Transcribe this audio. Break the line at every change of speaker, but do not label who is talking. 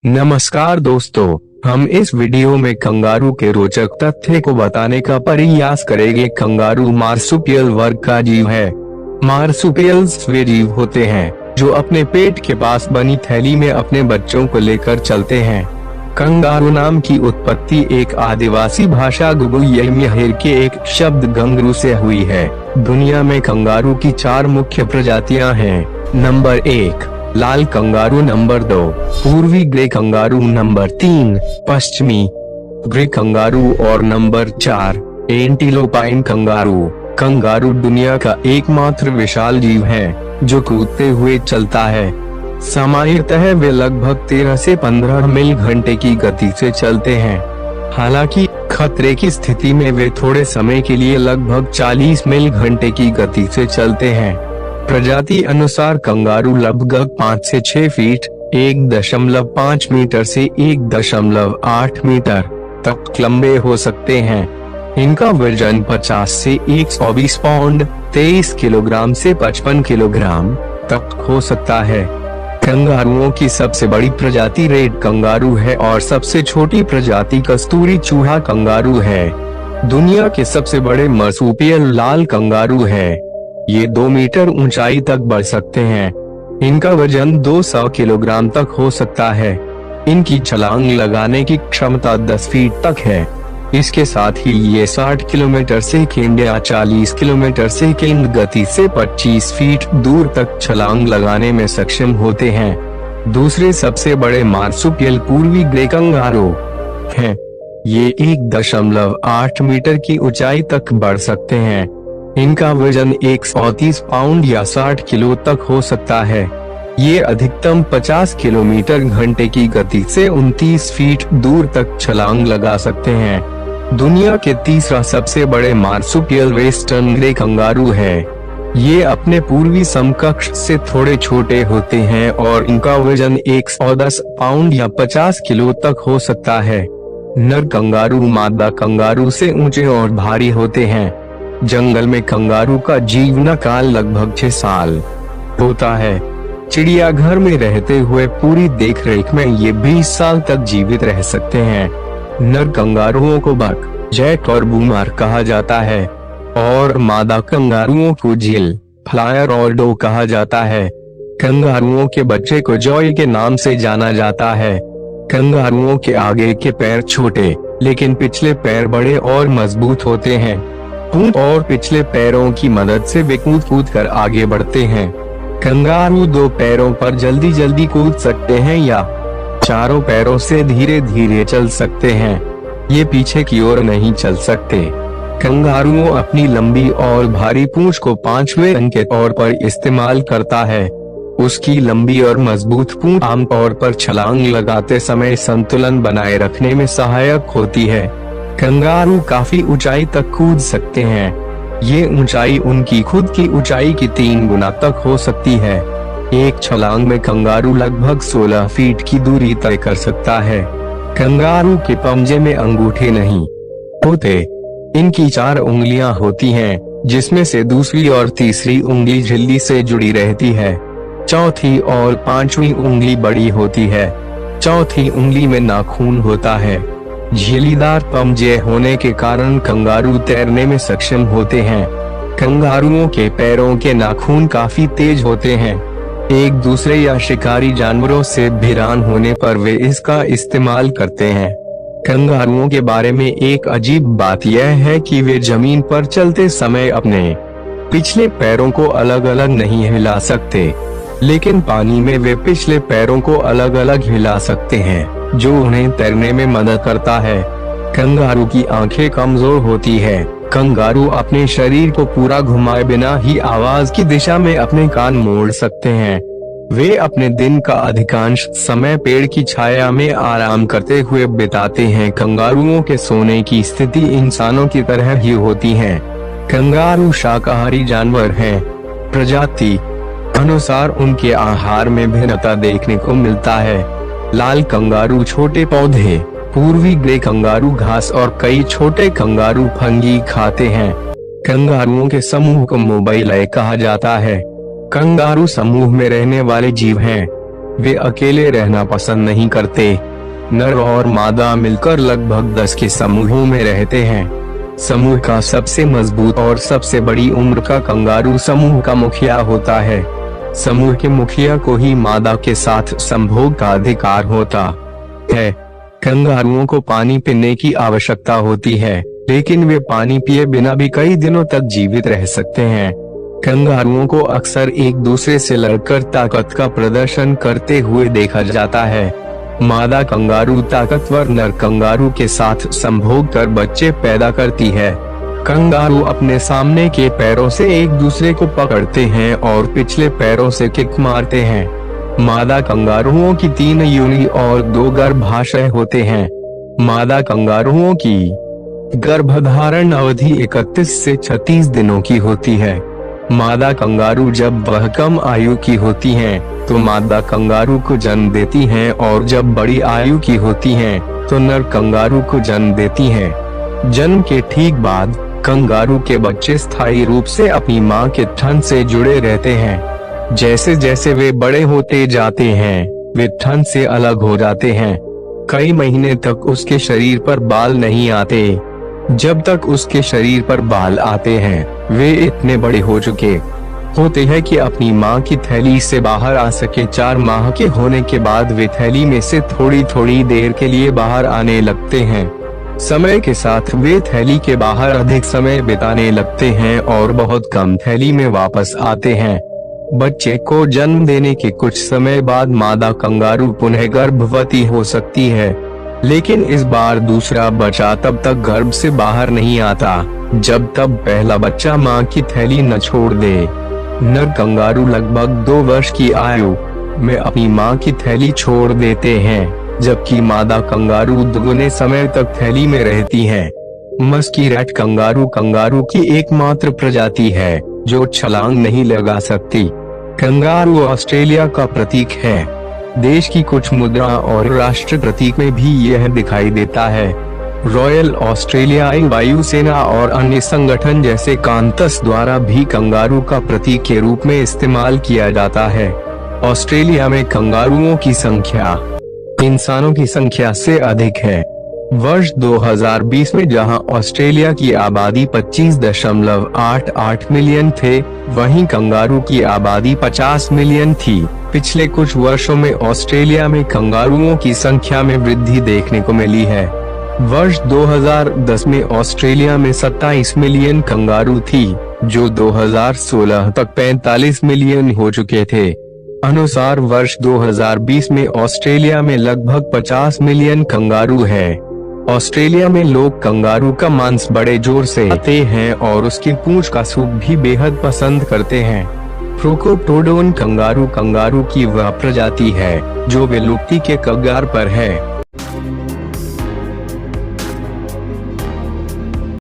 नमस्कार दोस्तों, हम इस वीडियो में कंगारू के रोचक तथ्य को बताने का प्रयास करेंगे। कंगारू मार्सुपियल वर्ग का जीव है। मार्सुपियल्स वे जीव होते हैं जो अपने पेट के पास बनी थैली में अपने बच्चों को लेकर चलते हैं। कंगारू नाम की उत्पत्ति एक आदिवासी भाषा गुगुयमिहिर के एक शब्द गंगरू से हुई है। दुनिया में कंगारू की 4 मुख्य प्रजातियां हैं। नंबर 1 लाल कंगारू, नंबर 2 पूर्वी ग्रे कंगारू, नंबर 3 पश्चिमी ग्रे कंगारू और नंबर 4 एंटीलोपाइन कंगारू। कंगारू दुनिया का एकमात्र विशाल जीव है जो कूदते हुए चलता है। सामान्यतः वे लगभग 13 से 15 मील घंटे की गति से चलते हैं। हालांकि खतरे की स्थिति में वे थोड़े समय के लिए लगभग 40 मील घंटे की गति से चलते हैं। प्रजाति अनुसार कंगारू लगभग 5 से 6 फीट 1.5 मीटर से 1.8 मीटर तक लंबे हो सकते हैं। इनका वजन 50 से 120 पाउंड 23 किलोग्राम से 55 किलोग्राम तक हो सकता है। कंगारुओं की सबसे बड़ी प्रजाति रेड कंगारू है और सबसे छोटी प्रजाति कस्तूरी चूहा कंगारू है। दुनिया के सबसे बड़े मार्सुपियल लाल कंगारू है। ये 2 मीटर ऊंचाई तक बढ़ सकते हैं। इनका वजन 200 किलोग्राम तक हो सकता है। इनकी छलांग लगाने की क्षमता 10 फीट तक है। इसके साथ ही ये 60 किलोमीटर सेकंड या 40 किलोमीटर सेकंड गति से 25 फीट दूर तक छलांग लगाने में सक्षम होते हैं। दूसरे सबसे बड़े मार्सुपियल पूर्वी ग्रे कंगारू हैं। ये 1.8 मीटर की ऊंचाई तक बढ़ सकते हैं। इनका वजन 130 पाउंड या 60 किलो तक हो सकता है। ये अधिकतम 50 किलोमीटर घंटे की गति से 29 फीट दूर तक छलांग लगा सकते हैं। दुनिया के तीसरा सबसे बड़े मार्सुपियल वेस्टर्न ग्रे कंगारू है। ये अपने पूर्वी समकक्ष से थोड़े छोटे होते हैं और इनका वजन 110 पाउंड या 50 किलो तक हो सकता है। नर कंगारू मादा कंगारू से ऊंचे और भारी होते हैं। जंगल में कंगारू का जीवन काल लगभग 6 साल होता है। चिड़ियाघर में रहते हुए पूरी देखरेख में ये 20 साल तक जीवित रह सकते हैं। नर कंगारुओं को बक, जैक और बूमर कहा जाता है और मादा कंगारुओं को झील, फ्लायर और डो कहा जाता है। कंगारुओं के बच्चे को जॉय के नाम से जाना जाता है। कंगारुओं के आगे के पैर छोटे लेकिन पिछले पैर बड़े और मजबूत होते हैं। पूंछ और पिछले पैरों की मदद से वे कूद कर आगे बढ़ते हैं। कंगारू 2 पैरों पर जल्दी कूद सकते हैं या चारों पैरों से धीरे धीरे चल सकते हैं। ये पीछे की ओर नहीं चल सकते। कंगारू अपनी लंबी और भारी पूंछ को 5वें अंग के तौर पर इस्तेमाल करता है। उसकी लंबी और मजबूत पूंछ आमतौर पर छलांग लगाते समय संतुलन बनाए रखने में सहायक होती है। कंगारू काफी ऊंचाई तक कूद सकते हैं। ये ऊंचाई उनकी खुद की ऊंचाई की 3 गुना तक हो सकती है। एक छलांग में कंगारू लगभग 16 फीट की दूरी तय कर सकता है। कंगारू के पंजे में अंगूठे नहीं होते। इनकी 4 उंगलियां होती हैं, जिसमें से दूसरी और तीसरी उंगली झिल्ली से जुड़ी रहती है। चौथी और 5वीं उंगली बड़ी होती है। चौथी उंगली में नाखून होता है। झिल्लीदार पंजे होने के कारण कंगारू तैरने में सक्षम होते हैं। कंगारुओं के पैरों के नाखून काफी तेज होते हैं। एक दूसरे या शिकारी जानवरों से भिड़ंत होने पर वे इसका इस्तेमाल करते हैं। कंगारुओं के बारे में एक अजीब बात यह है कि वे जमीन पर चलते समय अपने पिछले पैरों को अलग अलग नहीं हिला सकते, लेकिन पानी में वे पिछले पैरों को अलग अलग हिला सकते हैं, जो उन्हें तैरने में मदद करता है। कंगारू की आंखें कमजोर होती है। कंगारू अपने शरीर को पूरा घुमाए बिना ही आवाज की दिशा में अपने कान मोड़ सकते हैं। वे अपने दिन का अधिकांश समय पेड़ की छाया में आराम करते हुए बिताते हैं। कंगारुओं के सोने की स्थिति इंसानों की तरह ही होती है। कंगारू शाकाहारी जानवर हैं। प्रजाति अनुसार उनके आहार में भिन्नता देखने को मिलता है। लाल कंगारू छोटे पौधे, पूर्वी ग्रे कंगारू घास और कई छोटे कंगारू फंगी खाते हैं। कंगारुओं के समूह को मोबाइल कहा जाता है। कंगारू समूह में रहने वाले जीव हैं। वे अकेले रहना पसंद नहीं करते। नर और मादा मिलकर लगभग 10 के समूहों में रहते हैं। समूह का सबसे मजबूत और सबसे बड़ी उम्र का कंगारू समूह का मुखिया होता है। समूह के मुखिया को ही मादा के साथ संभोग का अधिकार होता है। कंगारुओं को पानी पीने की आवश्यकता होती है, लेकिन वे पानी पिए बिना भी कई दिनों तक जीवित रह सकते हैं। कंगारुओं को अक्सर एक दूसरे से लड़कर ताकत का प्रदर्शन करते हुए देखा जाता है। मादा कंगारू ताकतवर नर कंगारू के साथ संभोग कर बच्चे पैदा करती है। कंगारू अपने सामने के पैरों से एक दूसरे को पकड़ते हैं और पिछले पैरों से किक मारते हैं। मादा कंगारुओं की 3 योनि और 2 गर्भाशय होते हैं। मादा कंगारुओं की गर्भधारण अवधि 31 से 36 दिनों की होती है। मादा कंगारू जब वह कम आयु की होती हैं, तो मादा कंगारू को जन्म देती हैं और जब बड़ी आयु की होती हैं, तो नर कंगारू को जन्म देती हैं। जन्म के ठीक बाद कंगारू के बच्चे स्थायी रूप से अपनी मां के थन से जुड़े रहते हैं। जैसे जैसे वे बड़े होते जाते हैं, वे थन से अलग हो जाते हैं। कई महीने तक उसके शरीर पर बाल नहीं आते। जब तक उसके शरीर पर बाल आते हैं, वे इतने बड़े हो चुके होते हैं कि अपनी मां की थैली से बाहर आ सके। 4 माह के होने के बाद वे थैली में से थोड़ी थोड़ी देर के लिए बाहर आने लगते हैं। समय के साथ वे थैली के बाहर अधिक समय बिताने लगते हैं और बहुत कम थैली में वापस आते हैं। बच्चे को जन्म देने के कुछ समय बाद मादा कंगारू पुनः गर्भवती हो सकती है, लेकिन इस बार दूसरा बच्चा तब तक गर्भ से बाहर नहीं आता जब तक पहला बच्चा मां की थैली न छोड़ दे। नर कंगारू लगभग 2 वर्ष की आयु में अपनी मां की थैली छोड़ देते हैं, जबकि मादा कंगारू दुगने समय तक थैली में रहती है। मस्कीरैट कंगारू कंगारू की एकमात्र प्रजाति है जो छलांग नहीं लगा सकती। कंगारू ऑस्ट्रेलिया का प्रतीक है। देश की कुछ मुद्रा और राष्ट्र प्रतीक में भी यह दिखाई देता है। रॉयल ऑस्ट्रेलियाई वायुसेना और अन्य संगठन जैसे कांतस द्वारा भी कंगारू का प्रतीक के रूप में इस्तेमाल किया जाता है। ऑस्ट्रेलिया में कंगारुओं की संख्या इंसानों की संख्या से अधिक है। वर्ष 2020 में जहां ऑस्ट्रेलिया की आबादी 25.88 मिलियन थे, वहीं कंगारू की आबादी 50 मिलियन थी। पिछले कुछ वर्षों में ऑस्ट्रेलिया में कंगारुओं की संख्या में वृद्धि देखने को मिली है। वर्ष 2010 में ऑस्ट्रेलिया में 27 मिलियन कंगारू थी, जो 2016 तक 45 मिलियन हो चुके थे। अनुसार वर्ष 2020 में ऑस्ट्रेलिया में लगभग 50 मिलियन कंगारू है। ऑस्ट्रेलिया में लोग कंगारू का मांस बड़े जोर से खाते हैं और उसकी पूंछ का सूप भी बेहद पसंद करते हैं। प्रोकोप्टोडोन कंगारू कंगारू की वह प्रजाति है जो विलुप्ति के कगार पर है।